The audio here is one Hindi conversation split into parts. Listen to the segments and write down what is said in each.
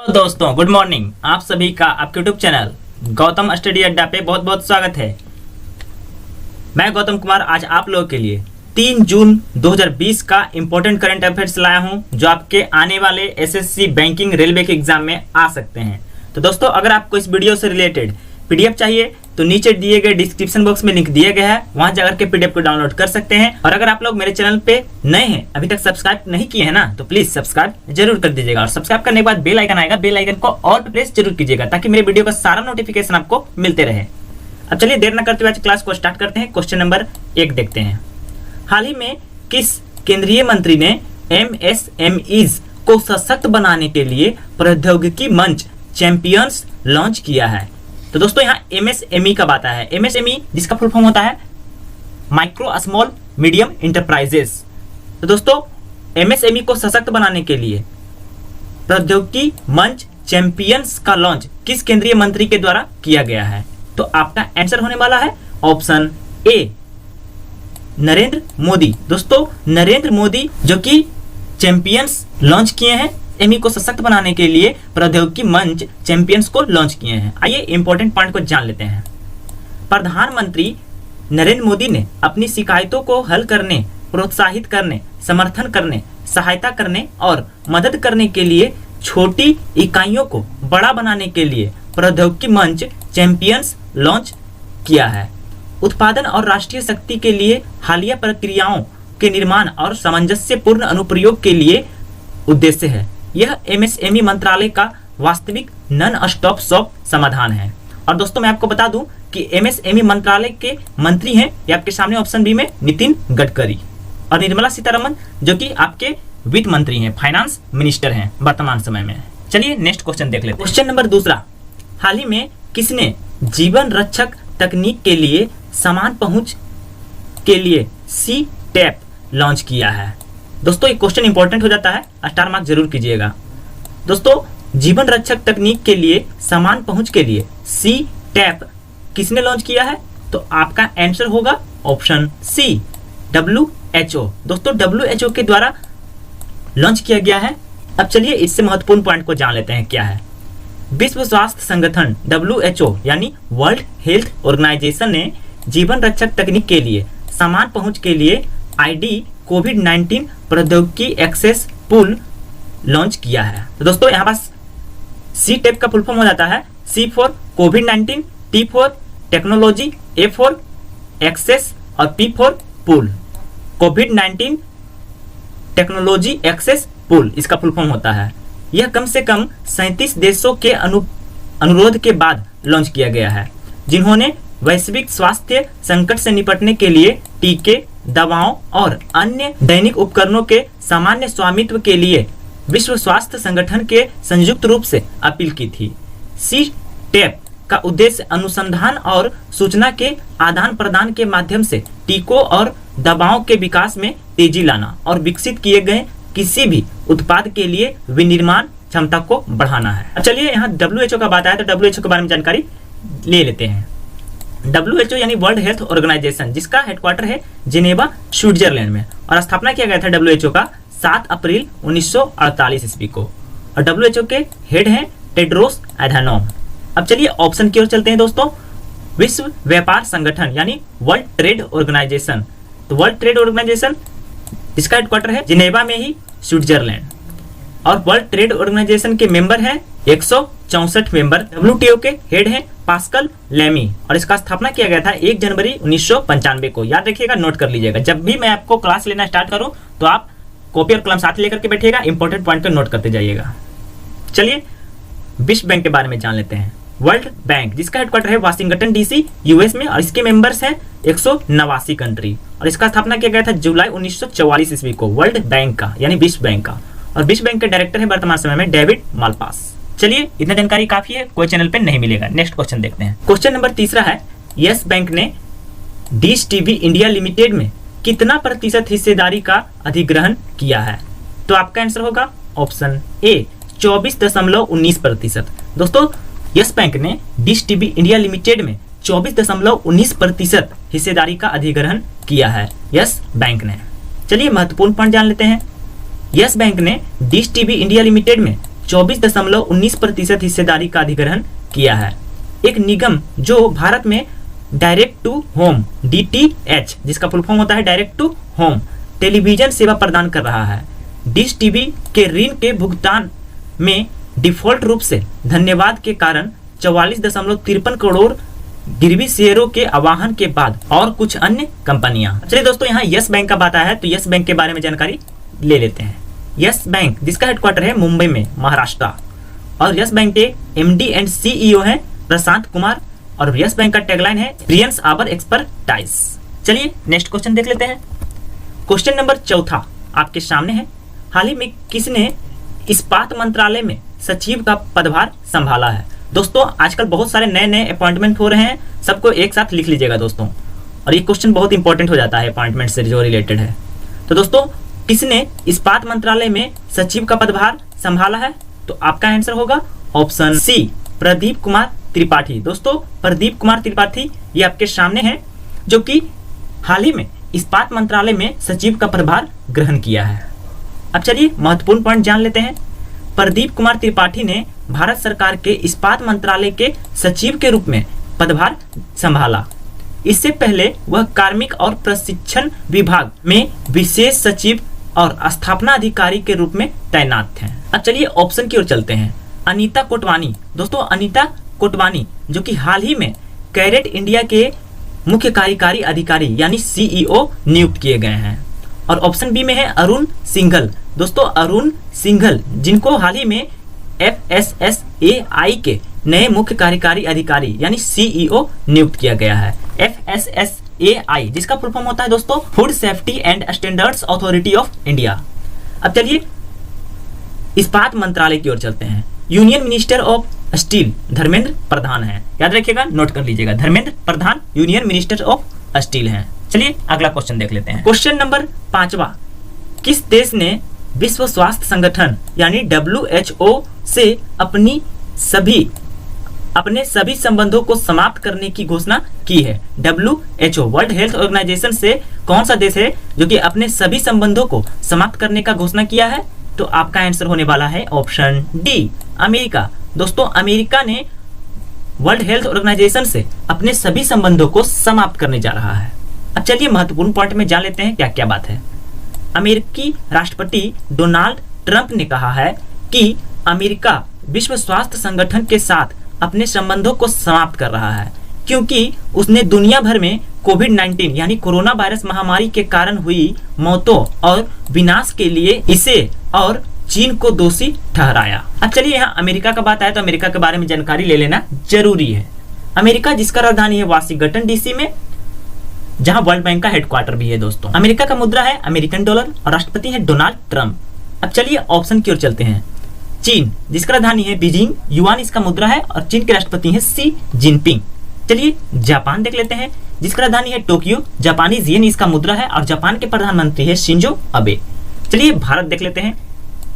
तो दोस्तों गुड मॉर्निंग। आप सभी का आपके यूट्यूब चैनल गौतम स्टडी अड्डा पे बहुत बहुत स्वागत है। मैं गौतम कुमार आज आप लोगों के लिए 3 जून 2020 का इंपॉर्टेंट करंट अफेयर्स लाया हूं जो आपके आने वाले एसएससी बैंकिंग रेलवे के एग्जाम में आ सकते हैं। तो दोस्तों अगर आपको इस वीडियो से रिलेटेड पीडीएफ चाहिए तो नीचे दिए गए डिस्क्रिप्शन बॉक्स में लिंक दिया गया है, वहां जाकर के पीडीएफ को डाउनलोड कर सकते हैं। और अगर आप लोग मेरे चैनल पे नए हैं, अभी तक सब्सक्राइब नहीं किए हैं ना, तो प्लीज सब्सक्राइब जरूर कर दीजिएगा। और सब्सक्राइब करने के बाद बेल आइकन आएगा, बेल आइकन को ऑल पे प्रेस जरूर कीजिएगा ताकि मेरे वीडियो का सारा नोटिफिकेशन आपको मिलते रहे। अब चलिए देर न करते हुए आज क्लास को स्टार्ट करते हैं। क्वेश्चन नंबर 1 देखते हैं। हाल ही में किस केंद्रीय मंत्री ने एमएसएमईज को सशक्त बनाने के लिए प्रौद्योगिकी मंच चैंपियंस लॉन्च किया है? तो दोस्तों यहाँ एमएसएमई का बात है। एमएसएमई जिसका फुल फॉर्म होता है माइक्रो स्मॉल मीडियम इंटरप्राइजेस। तो दोस्तों एमएसएमई को सशक्त बनाने के लिए प्रौद्योगिकी मंच चैंपियंस का लॉन्च किस केंद्रीय मंत्री के द्वारा किया गया है? तो आपका आंसर होने वाला है ऑप्शन ए, नरेंद्र मोदी। दोस्तों नरेंद्र मोदी जो कि चैंपियंस लॉन्च किए हैं, एमई को सशक्त बनाने के लिए प्रौद्योगिकी मंच चैंपियंस को लॉन्च किए हैं। आइए इंपॉर्टेंट पॉइंट को जान लेते हैं। प्रधानमंत्री नरेंद्र मोदी ने अपनी शिकायतों को हल करने, प्रोत्साहित करने, समर्थन करने, सहायता करने और मदद करने के लिए छोटी इकाइयों को बड़ा बनाने के लिए प्रौद्योगिकी मंच चैंपियंस लॉन्च किया है। उत्पादन और राष्ट्रीय शक्ति के लिए हालिया प्रक्रियाओं के निर्माण और सामंजस्यपूर्ण अनुप्रयोग के लिए उद्देश्य है। यह एमएसएमई मंत्रालय का वास्तविक नॉन स्टॉप शॉप समाधान है। और दोस्तों मैं आपको बता दूं कि एमएसएमई मंत्रालय के मंत्री हैं, ये आपके सामने ऑप्शन बी में नितिन गडकरी और निर्मला सीतारमण जो कि आपके वित्त मंत्री हैं, फाइनेंस मिनिस्टर हैं वर्तमान समय में। चलिए नेक्स्ट क्वेश्चन देख लेते हैं। क्वेश्चन नंबर 2, हाल ही में किसने जीवन रक्षक तकनीक के लिए समान पहुंच के लिए सी टैप लॉन्च किया है? दोस्तों ये क्वेश्चन इंपॉर्टेंट हो जाता है, स्टार मार्क जरूर कीजिएगा। दोस्तों जीवन रक्षक तकनीक के लिए समान पहुंच के लिए सी टैप किसने लॉन्च किया है? तो आपका आंसर होगा ऑप्शन सी, WHO। दोस्तों WHO के द्वारा लॉन्च किया गया है। अब चलिए इससे महत्वपूर्ण पॉइंट को जान लेते हैं क्या है। विश्व स्वास्थ्य संगठन WHO यानी वर्ल्ड हेल्थ ऑर्गेनाइजेशन ने जीवन रक्षक तकनीक के लिए समान पहुंच के लिए ID कोविड-19 प्रौद्योगिकी एक्सेस पूल लॉन्च किया है। तो दोस्तों यहाँ पास सी टेप का फुल फॉर्म हो जाता है C फॉर कोविड-19, T for technology, A for access और P फॉर पूल। कोविड-19 टेक्नोलॉजी एक्सेस पूल इसका फुल फॉर्म होता है। यह कम से कम 37 देशों के अनुरोध के बाद लॉन्च किया गया है, जिन्होंने वैश्विक स्वास्थ्य संकट से निपटने के लिए टीके, दवाओं और अन्य दैनिक उपकरणों के सामान्य स्वामित्व के लिए विश्व स्वास्थ्य संगठन के संयुक्त रूप से अपील की थी। सी टेप का उद्देश्य अनुसंधान और सूचना के आदान प्रदान के माध्यम से टीकों और दवाओं के विकास में तेजी लाना और विकसित किए गए किसी भी उत्पाद के लिए विनिर्माण क्षमता को बढ़ाना है। अब चलिए यहाँ WHO का बात आया तो WHO के बारे में जानकारी ले लेते हैं। WHO यानी वर्ल्ड हेल्थ ऑर्गेनाइजेशन जिसका हेडक्वार्टर है जिनेवा स्विट्जरलैंड में और स्थापना किया गया था WHO का 7 अप्रैल 1948 ईस्वी को। और WHO के हेड हैं टेड्रोस एधानोम। अब चलिए ऑप्शन की ओर चलते हैं दोस्तों। विश्व व्यापार संगठन यानी वर्ल्ड ट्रेड ऑर्गेनाइजेशन। तो वर्ल्ड ट्रेड ऑर्गेनाइजेशन जिसका हेडक्वार्टर है जिनेवा में ही स्विट्जरलैंड। और वर्ल्ड ट्रेड ऑर्गेनाइजेशन के मेंबर हैं 164 मेंबर। WTO के हेड हैं पास्कल लेमी और इसका स्थापना किया गया था 1 जनवरी 1995 को। याद रखिएगा, नोट कर लीजिएगा। जब भी मैं आपको क्लास लेना स्टार्ट करूं तो आप कॉपी और कलम साथ लेकर के बैठिएगा, इंपॉर्टेंट पॉइंट को नोट करते जाइएगा। चलिए विश्व बैंक के बारे में जान लेते हैं। वर्ल्ड बैंक जिसका हेडक्वार्टर है वाशिंगटन DC US में और इसके मेंबर्स हैं 189 कंट्री और इसका स्थापना किया गया था जुलाई 1944 ईस्वी को वर्ल्ड बैंक का यानी विश्व बैंक का। और विश्व बैंक के डायरेक्टर है वर्तमान समय में डेविड मालपास। चलिए इतना जानकारी काफी है, कोई चैनल पे नहीं मिलेगा। नेक्स्ट क्वेश्चन देखते हैं। क्वेश्चन नंबर 3 है, यस बैंक ने डिश टीवी इंडिया लिमिटेड में कितना प्रतिशत हिस्सेदारी का अधिग्रहण किया है? तो आपका आंसर होगा ऑप्शन ए, 24.19%। दोस्तों यस बैंक ने डिश टीवी इंडिया लिमिटेड में 24.19% हिस्सेदारी का अधिग्रहण किया है यस बैंक ने। चलिए महत्वपूर्ण पॉइंट जान लेते हैं। यस बैंक ने डिश टीवी इंडिया लिमिटेड में 24.19% हिस्सेदारी का अधिग्रहण किया है। एक निगम जो भारत में डायरेक्ट टू होम DTH, जिसका फुल फॉर्म होता है डायरेक्ट टू होम टेलीविजन सेवा प्रदान कर रहा है। डिश टीवी के ऋण के भुगतान में डिफॉल्ट रूप से धन्यवाद के कारण 44.53 करोड़ गिरवी शेयरों के आवाहन के बाद और कुछ अन्य कंपनियां। चलिए दोस्तों, यहाँ यस बैंक का बात आया है तो यस बैंक के बारे में जानकारी ले लेते हैं। यस बैंक जिसका हेडक्वार्टर है मुंबई में, महाराष्ट्र, और यस बैंक के MD एंड CEO हैं प्रशांत कुमार, और यस बैंक का टैगलाइन है एक्सपीरियंस आवर एक्सपर्टाइज। चलिए नेक्स्ट क्वेश्चन देख लेते हैं। क्वेश्चन नंबर 4 आपके सामने है। हाल ही में किसने इस्पात मंत्रालय में सचिव का पदभार संभाला है? दोस्तों आजकल बहुत सारे नए नए अपॉइंटमेंट हो रहे हैं, सबको एक साथ लिख लीजिएगा दोस्तों, और ये क्वेश्चन बहुत इंपॉर्टेंट हो जाता है अपॉइंटमेंट से जो रिलेटेड है। तो दोस्तों किसने इस्पात मंत्रालय में सचिव का पदभार संभाला है? तो आपका आंसर होगा ऑप्शन सी, प्रदीप कुमार त्रिपाठी। दोस्तों प्रदीप कुमार त्रिपाठी ये आपके सामने हैं, जो कि हाल ही में इस्पात मंत्रालय में सचिव का पदभार ग्रहण किया है। अब चलिए महत्वपूर्ण पॉइंट जान लेते हैं। प्रदीप कुमार त्रिपाठी ने भारत सरकार के इस्पात मंत्रालय के सचिव के रूप में पदभार संभाला। इससे पहले वह कार्मिक और प्रशिक्षण विभाग में विशेष सचिव और स्थापना अधिकारी के रूप में तैनात थे। अब चलिए ऑप्शन की ओर चलते हैं। अनीता कोटवानी। दोस्तों अनीता कोटवानी जो कि हाल ही में कैरेट इंडिया के मुख्य कार्यकारी अधिकारी यानी CEO नियुक्त किए गए हैं। और ऑप्शन बी में है अरुण सिंघल। दोस्तों अरुण सिंघल जिनको हाल ही में FSSAI के नए मुख्य कार्यकारी अधिकारी यानी CEO नियुक्त किया गया है। FSSAI जिसका फुल फॉर्म होता है दोस्तों food safety and standards authority of India. अब चलिए इस्पात मंत्रालय की ओर चलते हैं। Union minister of steel Dharmendra Pradhan है, याद रखिएगा, नोट कर लीजिएगा, Dharmendra Pradhan union minister of steel हैं। चलिए अगला क्वेश्चन देख लेते हैं। क्वेश्चन नंबर 5वां, किस देश ने विश्व स्वास्थ्य संगठन यानी WHO से अपने सभी संबंधों को समाप्त करने की घोषणा की है? WHO वर्ल्ड हेल्थ ऑर्गेनाइजेशन से कौन सा देश है जो कि अपने सभी संबंधों को समाप्त करने का घोषणा किया है? तो आपका आंसर होने वाला है ऑप्शन डी, अमेरिका। दोस्तों अमेरिका ने वर्ल्ड हेल्थ ऑर्गेनाइजेशन से अपने सभी संबंधों को समाप्त करने जा रहा है। अब चलिए महत्वपूर्ण पॉइंट में जान लेते हैं क्या क्या बात है। अमेरिकी राष्ट्रपति डोनाल्ड ट्रंप ने कहा है कि अमेरिका विश्व स्वास्थ्य संगठन के साथ अपने संबंधों को समाप्त कर रहा है क्योंकि उसने दुनिया भर में कोविड-19 यानी कोरोना वायरस महामारी के कारण हुई मौतों और विनाश के लिए इसे और चीन को दोषी ठहराया। अब चलिए यहाँ अमेरिका का बात आया तो अमेरिका के बारे में जानकारी ले लेना जरूरी है। अमेरिका जिसका राजधानी है वाशिंगटन DC में, जहां वर्ल्ड बैंक का हेडक्वार्टर भी है। दोस्तों अमेरिका का मुद्रा है अमेरिकन डॉलर और राष्ट्रपति है डोनाल्ड ट्रंप। अब चलिए ऑप्शन की ओर चलते हैं। चीन जिसका राजधानी है बीजिंग, युआन इसका मुद्रा है और चीन के राष्ट्रपति हैं शी जिनपिंग। चलिए जापान देख लेते हैं जिसका राजधानी है टोक्यो, जापानीज येन इसका मुद्रा है और जापान के प्रधानमंत्री है शिंजो अबे। चलिए भारत देख लेते हैं।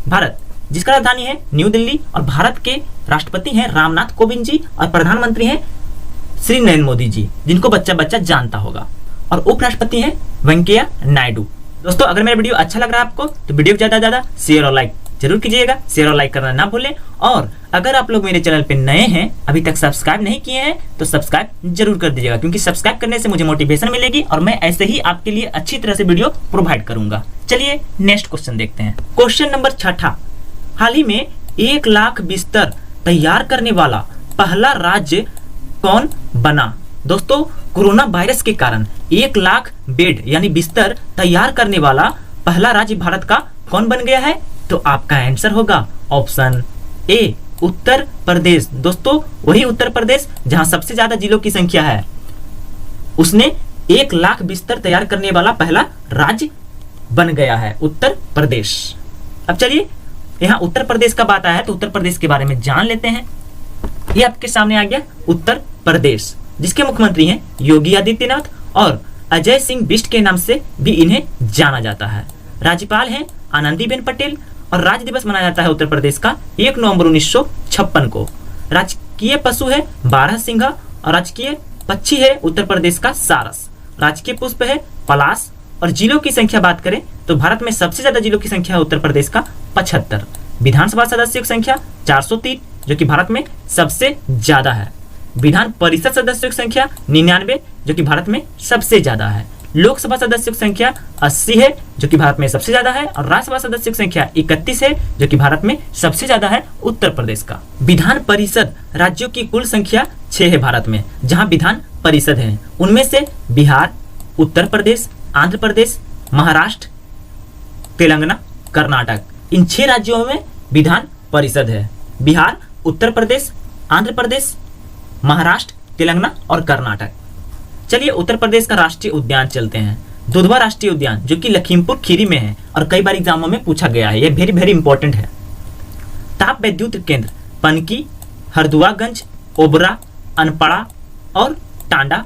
भारत जिसका राजधानी है न्यू दिल्ली और भारत के राष्ट्रपति हैं रामनाथ कोविंद जी और प्रधानमंत्री हैं श्री नरेंद्र मोदी जी, जिनको बच्चा बच्चा जानता होगा, और उपराष्ट्रपति हैं वेंकैया नायडू। दोस्तों अगर मेरा वीडियो अच्छा लग रहा है आपको तो वीडियो को ज्यादा शेयर और लाइक जरूर कीजिएगा, शेयर और लाइक करना ना भूलें। और अगर आप लोग मेरे चैनल पे नए हैं, अभी तक सब्सक्राइब नहीं किए हैं तो सब्सक्राइब जरूर कर दीजिएगा, क्योंकि सब्सक्राइब करने से मुझे मोटिवेशन मिलेगी और मैं ऐसे ही आपके लिए अच्छी तरह से वीडियो प्रोवाइड करूंगा। चलिए नेक्स्ट क्वेश्चन देखते हैं। क्वेश्चन नंबर 6, हाल ही में 1 लाख बिस्तर तैयार करने वाला पहला राज्य कौन बना? दोस्तों कोरोना वायरस के कारण 1 लाख बेड यानी बिस्तर तैयार करने वाला पहला राज्य भारत का कौन बन गया है? तो आपका आंसर होगा ऑप्शन ए, उत्तर प्रदेश। दोस्तों वही उत्तर प्रदेश जहां सबसे ज्यादा जिलों की संख्या है, उसने 1 लाख बिस्तर तैयार करने वाला पहला राज्य बन गया है, उत्तर प्रदेश। अब चलिए यहाँ उत्तर प्रदेश का बात आया है तो उत्तर प्रदेश के बारे में जान लेते हैं। ये आपके सामने आ गया उत्तर प्रदेश, जिसके मुख्यमंत्री हैं योगी आदित्यनाथ और अजय सिंह बिष्ट के नाम से भी इन्हें जाना जाता है। राज्यपाल हैं आनंदीबेन पटेल और राज्य दिवस मनाया जाता है उत्तर प्रदेश का 1 नवंबर 1956 को। राजकीय पशु है बारहसिंघा और राजकीय पक्षी है उत्तर प्रदेश का सारस। राजकीय पुष्प है पलाश। और जिलों की संख्या बात करें तो भारत में सबसे ज्यादा जिलों की संख्या है उत्तर प्रदेश का 75। विधानसभा सदस्यों की संख्या 403 जो कि भारत में सबसे ज्यादा है। विधान परिषद सदस्यों की संख्या 99 जो कि भारत में सबसे ज्यादा है। लोकसभा सदस्यों की संख्या 80 है जो कि भारत में सबसे ज्यादा है। और राज्यसभा सदस्यों की संख्या 31 है जो कि भारत में सबसे ज्यादा है उत्तर प्रदेश का। विधान परिषद राज्यों की कुल संख्या 6 है भारत में, जहां विधान परिषद है। उनमें से बिहार, उत्तर प्रदेश, आंध्र प्रदेश, महाराष्ट्र, तेलंगाना, कर्नाटक, इन 6 राज्यों में विधान परिषद है। बिहार, उत्तर प्रदेश, आंध्र प्रदेश, महाराष्ट्र, तेलंगाना और कर्नाटक। चलिए उत्तर प्रदेश का राष्ट्रीय उद्यान चलते हैं। दुधवा राष्ट्रीय उद्यान जो कि लखीमपुर खीरी में है और कई बार एग्जामों में पूछा गया है, यह वेरी इंपॉर्टेंट है। ताप विद्युत केंद्र पनकी, हरदुआगंज, ओबरा, अनपड़ा और टांडा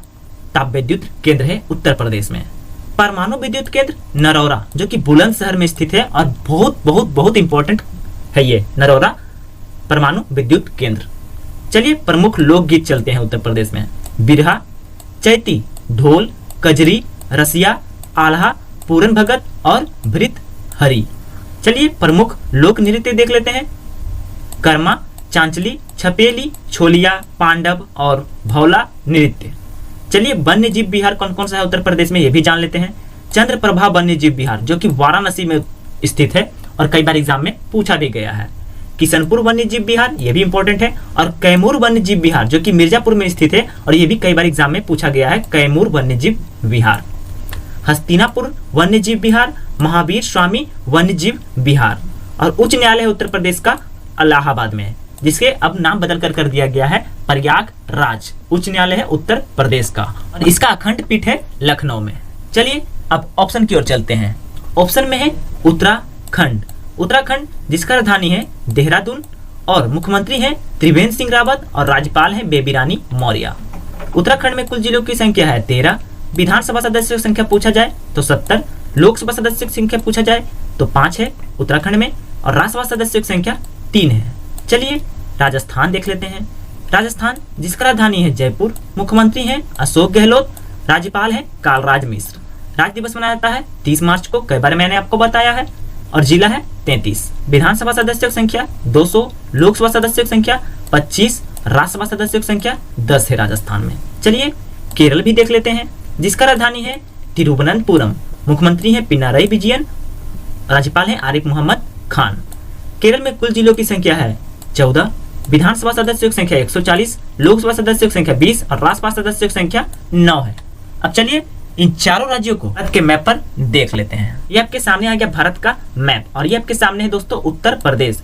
ताप विद्युत केंद्र है उत्तर प्रदेश में। परमाणु विद्युत केंद्र नरौरा जो कि बुलंदशहर में स्थित है और बहुत इंपॉर्टेंट है ये नरौरा परमाणु विद्युत केंद्र। चलिए प्रमुख लोकगीत चलते हैं उत्तर प्रदेश में। बिरहा, चैती, ढोल, कजरी, रसिया, आल्हा, पूरन भगत और भृत हरि। चलिए प्रमुख लोक नृत्य देख लेते हैं। कर्मा, चांचली, छपेली, छोलिया, पांडव और भौला नृत्य। चलिए वन्य जीव विहार कौन कौन सा है उत्तर प्रदेश में, ये भी जान लेते हैं। चंद्रप्रभा वन्य जीव विहार जो कि वाराणसी में स्थित है और कई बार एग्जाम में पूछा भी गया है। किशनपुर वन्य जीव विहार ये भी इंपॉर्टेंट है। और कैमूर वन्य जीव विहार जो कि मिर्जापुर में स्थित है और ये भी कई बार एग्जाम में पूछा गया है, कैमूर वन्य जीव विहार। हस्तिनापुर वन्य जीव विहार, महावीर स्वामी वन्य जीव विहार। और उच्च न्यायालय उत्तर प्रदेश का इलाहाबाद में है, जिसके अब नाम बदल कर दिया गया है प्रयागराज। उच्च न्यायालय है उत्तर प्रदेश का और इसका अखंड पीठ है लखनऊ में। चलिए अब ऑप्शन की ओर चलते हैं। ऑप्शन में है उत्तराखंड। उत्तराखंड जिसका राजधानी है देहरादून और मुख्यमंत्री हैं त्रिवेंद्र सिंह रावत और राज्यपाल हैं बेबी रानी मौर्य। उत्तराखंड में कुल जिलों की संख्या है 13। विधानसभा सदस्यों की संख्या पूछा जाए तो 70। लोकसभा सदस्यों की संख्या पूछा जाए तो 5 है उत्तराखंड में। और राज्यसभा सदस्यों की संख्या 3 है। चलिए राजस्थान देख लेते हैं। राजस्थान जिसका राजधानी है जयपुर, मुख्यमंत्री हैं अशोक गहलोत, राज्यपाल हैं कालराज मिश्र। राज्य दिवस मनाया जाता है 30 मार्च को, कई बार मैंने आपको बताया है। और जिला है 33। विधानसभा सदस्यों की संख्या 200, लोकसभा सदस्यों की संख्या 25, राज्यसभा सदस्यों की संख्या 10 है राजस्थान में। चलिए केरल भी देख लेते हैं, जिसका राजधानी है तिरुवनंतपुरम, मुख्यमंत्री हैं पिनाराई विजयन, राज्यपाल हैं आरिफ मोहम्मद खान। केरल में कुल जिलों की संख्या है 14। विधानसभा सदस्यों की संख्या 140, लोकसभा सदस्यों की संख्या 20 और राज्यसभा सदस्यों की संख्या 9 है। अब चलिए इन चारों राज्यों को भारत के मैप पर देख लेते हैं। ये आपके सामने आ गया भारत का मैप और ये आपके सामने है दोस्तों उत्तर प्रदेश।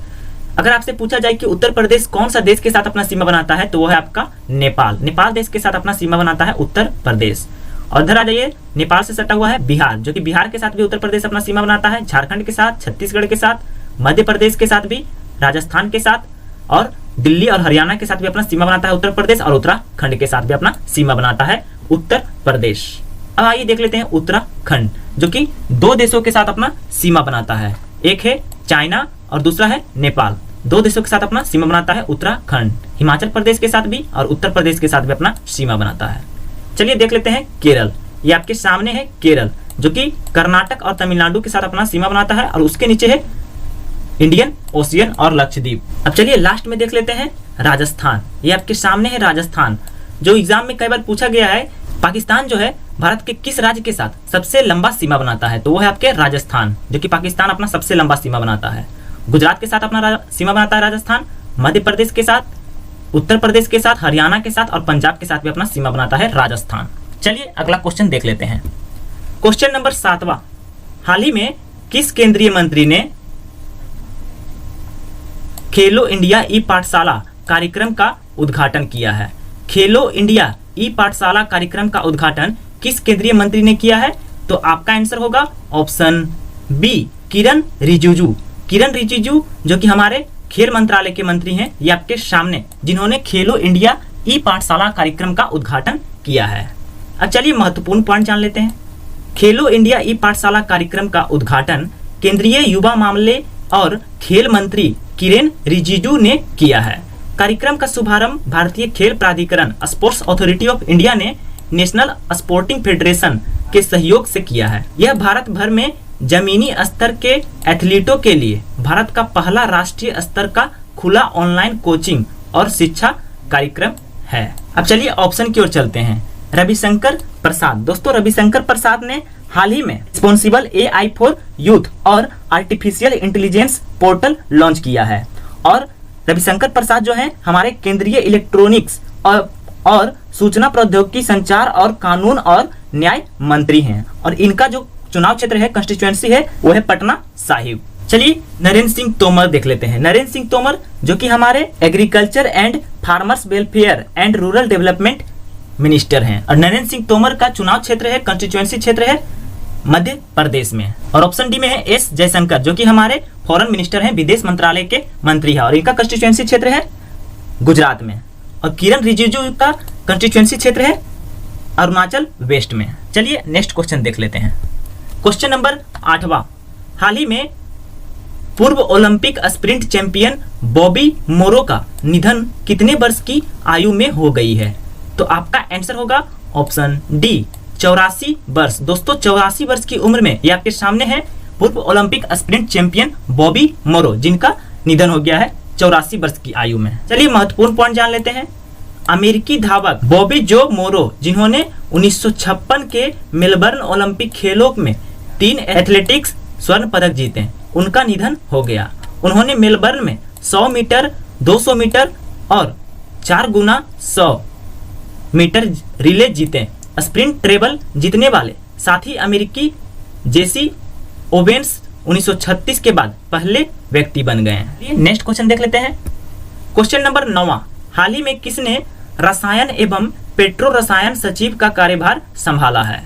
अगर आपसे पूछा जाए कि उत्तर प्रदेश कौन सा देश के साथ अपना सीमा बनाता है तो वो है आपका नेपाल। नेपाल देश के साथ अपना सीमा बनाता है उत्तर प्रदेश। और इधर आ जाइए, नेपाल से सटा हुआ है बिहार, जो कि बिहार के साथ भी उत्तर प्रदेश अपना सीमा बनाता है। झारखंड के साथ, छत्तीसगढ़ के साथ, मध्य प्रदेश के साथ भी, राजस्थान के साथ और दिल्ली और हरियाणा के साथ भी अपना सीमा बनाता है उत्तर प्रदेश। और उत्तराखंड के साथ भी अपना सीमा बनाता है उत्तर प्रदेश। अब आइए देख लेते हैं उत्तराखंड, जो कि 2 देशों के साथ अपना सीमा बनाता है। एक है चाइना और दूसरा है नेपाल। 2 देशों के साथ अपना सीमा बनाता है उत्तराखंड। हिमाचल प्रदेश के साथ भी और उत्तर प्रदेश के साथ भी अपना सीमा बनाता है। चलिए देख लेते हैं केरल। ये आपके सामने है केरल, जो कि कर्नाटक और तमिलनाडु के साथ अपना सीमा बनाता है। और उसके नीचे है इंडियन ओशियन और लक्षद्वीप। अब चलिए लास्ट में देख लेते हैं राजस्थान। ये आपके सामने है राजस्थान, जो एग्जाम में कई बार पूछा गया है। पाकिस्तान जो है भारत के किस राज्य के साथ सबसे लंबा सीमा बनाता है, तो वो है आपके राजस्थान, जो कि पाकिस्तान अपना सबसे लंबा सीमा बनाता है। गुजरात के साथ अपना सीमा बनाता है राजस्थान, मध्य प्रदेश के साथ, उत्तर प्रदेश के साथ, हरियाणा के साथ और पंजाब के साथ भी अपना सीमा बनाता है राजस्थान। चलिए अगला क्वेश्चन देख लेते हैं। क्वेश्चन नंबर 7वां, हाल ही में किस केंद्रीय मंत्री ने खेलो इंडिया ई पाठशाला कार्यक्रम का उद्घाटन किया है? खेलो इंडिया ई पाठशाला कार्यक्रम का उद्घाटन किस केंद्रीय मंत्री ने किया है? तो आपका आंसर होगा ऑप्शन बी, किरण रिजिजू। किरण रिजिजू जो कि हमारे खेल मंत्रालय के मंत्री हैं, ये आपके सामने, जिन्होंने खेलो इंडिया ई पाठशाला कार्यक्रम का उद्घाटन किया है। अब चलिए महत्वपूर्ण पॉइंट जान लेते हैं। खेलो इंडिया ई पाठशाला कार्यक्रम का उद्घाटन केंद्रीय युवा मामले और खेल मंत्री किरेन रिजिजू ने किया है। कार्यक्रम का शुभारंभ भारतीय खेल प्राधिकरण स्पोर्ट्स अथॉरिटी ऑफ इंडिया ने नेशनल स्पोर्टिंग फेडरेशन के सहयोग से किया है। यह भारत भर में जमीनी स्तर के एथलीटों के लिए भारत का पहला राष्ट्रीय स्तर का खुला ऑनलाइन कोचिंग और शिक्षा कार्यक्रम है। अब चलिए ऑप्शन की ओर चलते हैं। रविशंकर प्रसाद, दोस्तों रविशंकर प्रसाद ने हाल ही में रिस्पॉन्सिबल AI फॉर यूथ और आर्टिफिशियल इंटेलिजेंस पोर्टल लॉन्च किया है। और रविशंकर प्रसाद जो है हमारे केंद्रीय इलेक्ट्रॉनिक्स और सूचना प्रौद्योगिकी, संचार और कानून और न्याय मंत्री हैं। और इनका जो चुनाव क्षेत्र है, कंस्टिट्यूएंसी है, वो है पटना साहिब। चलिए नरेंद्र सिंह तोमर देख लेते हैं। नरेंद्र सिंह तोमर जो कि हमारे agriculture and farmers welfare and rural development minister हैं। और नरेंद्र सिंह तोमर का चुनाव क्षेत्र है, कंस्टिट्यूएंसी क्षेत्र है मध्य प्रदेश में। और ऑप्शन डी में है एस जयशंकर जो कि हमारे फॉरेन मिनिस्टर हैं, विदेश मंत्रालय के मंत्री हैं। और इनका कंस्टिट्यूएंसी क्षेत्र है गुजरात में। और किरण रिजिजू का कंस्टिट्यूएंसी क्षेत्र है अरुणाचल वेस्ट में। चलिए नेक्स्ट क्वेश्चन देख लेते हैं। क्वेश्चन नंबर 8वां, हाल ही में पूर्व ओलंपिक स्प्रिंट चैंपियन बॉबी मोरो का निधन कितने वर्ष की आयु में हो गई है? तो आपका आंसर होगा ऑप्शन डी 84 वर्ष। दोस्तों 84 वर्ष की उम्र में ये आपके सामने है पूर्व ओलंपिक स्प्रिंट चैंपियन बॉबी मोरो, जिनका निधन हो गया है 84 वर्ष की आयु में। चलिए महत्वपूर्ण पॉइंट जान लेते हैं। अमेरिकी धावक बॉबी जो मोरो, जिन्होंने 1956 के मेलबर्न ओलंपिक खेलों में 3 एथलेटिक्स स्वर्ण पदक जीते, उनका निधन हो गया। उन्होंने मेलबर्न में 100 मीटर, 200 मीटर और 4 गुना 100 मीटर रिले जीते, स्प्रिंट ट्रेबल जीतने वाले। साथ ही अमेरिकी जेसी ओवेन्स 1936 के बाद पहले व्यक्ति बन गए हैं। नेक्स्ट क्वेश्चन देख लेते हैं। क्वेश्चन नंबर 9वां, हाल ही में किसने रसायन एवं पेट्रो रसायन सचिव का कार्यभार संभाला है?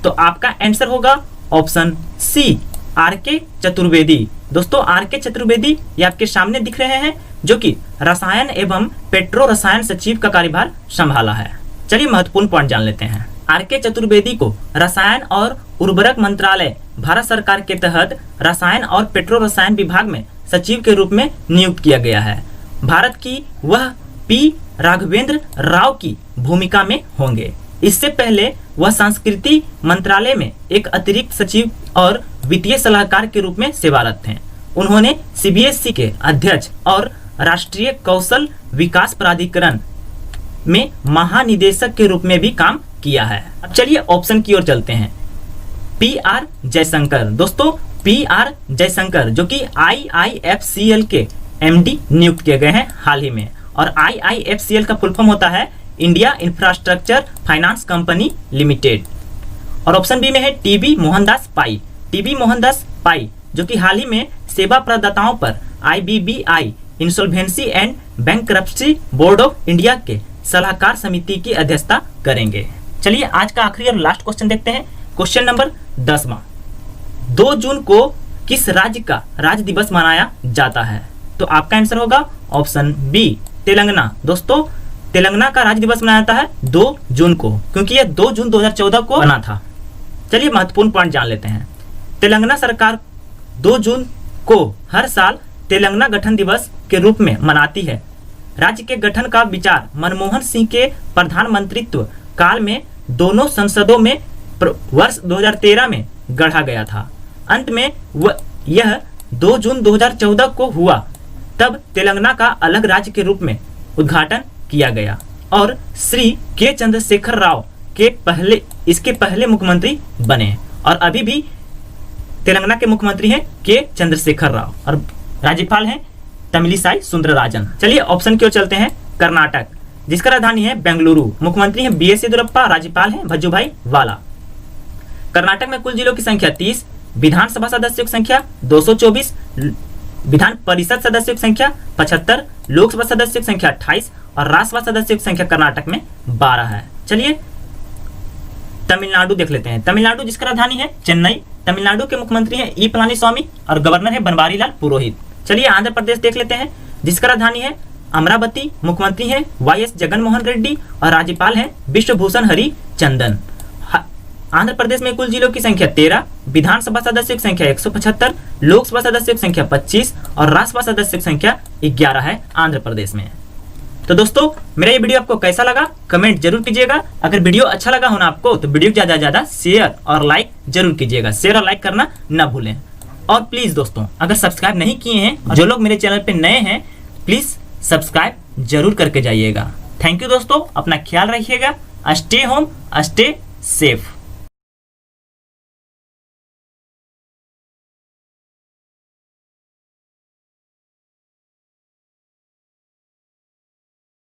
तो आपका आंसर होगा ऑप्शन सी RK चतुर्वेदी। दोस्तों RK चतुर्वेदी ये आपके सामने दिख रहे हैं, जो कि रसायन एवं पेट्रो रसायन सचिव का कार्यभार संभाला है। चलिए महत्वपूर्ण पॉइंट जान लेते हैं। RK चतुर्वेदी को रसायन और उर्वरक मंत्रालय भारत सरकार के तहत रसायन और पेट्रो रसायन विभाग में सचिव के रूप में नियुक्त किया गया है। भारत की वह P राघवेंद्र राव की भूमिका में होंगे। इससे पहले वह संस्कृति मंत्रालय में एक अतिरिक्त सचिव और वित्तीय सलाहकार के रूप में सेवारत थे। उन्होंने CBSE के अध्यक्ष और राष्ट्रीय कौशल विकास प्राधिकरण में महानिदेशक के रूप में भी काम किया है। अब चलिए ऑप्शन की ओर चलते हैं। PR जयशंकर, दोस्तों PR जयशंकर जो कि IIFCL के MD नियुक्त किए गए हैं हाल ही में। और IIFCL का फुल फॉर्म होता है India infrastructure finance company limited. और ऑप्शन बी में है TB मोहनदास पाई, TB मोहनदास पाई जो कि हाल ही में सेवा प्रदाताओं पर IBBI insolvency and bankruptcy board of India के सलाहकार समिति की अध्यक्षता करेंगे। चलिए आज का आखिरी और लास्ट क्वेश्चन देखते हैं। क्वेश्चन नंबर 10वां, 2 जून को किस राज्य का राज्य दिवस मनाया जाता है? तो आपका आंसर होगा ऑप्शन बी तेलंगाना। दोस्तों तेलंगाना का राज्य दिवस मनाया जाता है 2 जून को, क्योंकि यह 2 जून 2014 को बना था। चलिए महत्वपूर्ण पॉइंट जान लेते हैं। तेलंगाना सरकार 2 जून को हर साल तेलंगाना गठन दिवस के रूप में मनाती है। राज्य के गठन का विचार मनमोहन सिंह के प्रधानमंत्रित्व काल में दोनों संसदों में वर्ष 2013 में गढ़ा गया था। अंत में यह 2 जून 2014 को हुआ, तब तेलंगाना का अलग राज्य के रूप में उद्घाटन किया गया और श्री के चंद्रशेखर राव के इसके पहले मुख्यमंत्री बने। और अभी भी तेलंगाना के मुख्यमंत्री हैं के चंद्रशेखर राव और राज्यपाल हैं तमिलिसाई सुंदरराजन। चलिए ऑप्शन की ओर चलते हैं। कर्नाटक जिसका राजधानी है बेंगलुरु, मुख्यमंत्री हैं BS येदियुरप्पा, राज्यपाल हैं वजुभाई वाला। कर्नाटक में कुल जिलों की संख्या 30, विधानसभा सदस्यों की संख्या 224, विधान परिषद सदस्यों की संख्या 75, लोकसभा सदस्यों की संख्या 28 और राज्यसभा सदस्यों की संख्या कर्नाटक में 12 है। चलिए तमिलनाडु देख लेते हैं। तमिलनाडु जिसका राजधानी है चेन्नई, तमिलनाडु के मुख्यमंत्री हैं E पलानीस्वामी और गवर्नर है बनवारीलाल पुरोहित। चलिए आंध्र प्रदेश देख लेते हैं जिसका राजधानी है अमरावती, मुख्यमंत्री हैं YS जगनमोहन रेड्डी और राज्यपाल हैं विश्वभूषण हरिचंदन। आंध्र प्रदेश में कुल जिलों की संख्या 13, विधानसभा सदस्यों की संख्या 175, लोकसभा सदस्यों की संख्या 25 और राज्यसभा सदस्यों की संख्या 11 है आंध्र प्रदेश में। तो दोस्तों मेरा ये वीडियो आपको कैसा लगा कमेंट जरूर कीजिएगा। अगर वीडियो अच्छा लगा हो ना आपको तो वीडियो ज्यादा से ज्यादा शेयर और लाइक जरूर कीजिएगा। शेयर और लाइक करना ना भूलें। और प्लीज दोस्तों अगर सब्सक्राइब नहीं किए हैं और जो लोग मेरे चैनल पे नए हैं प्लीज सब्सक्राइब जरूर करके जाइएगा। थैंक यू दोस्तों, अपना ख्याल रखिएगा। Stay home stay safe.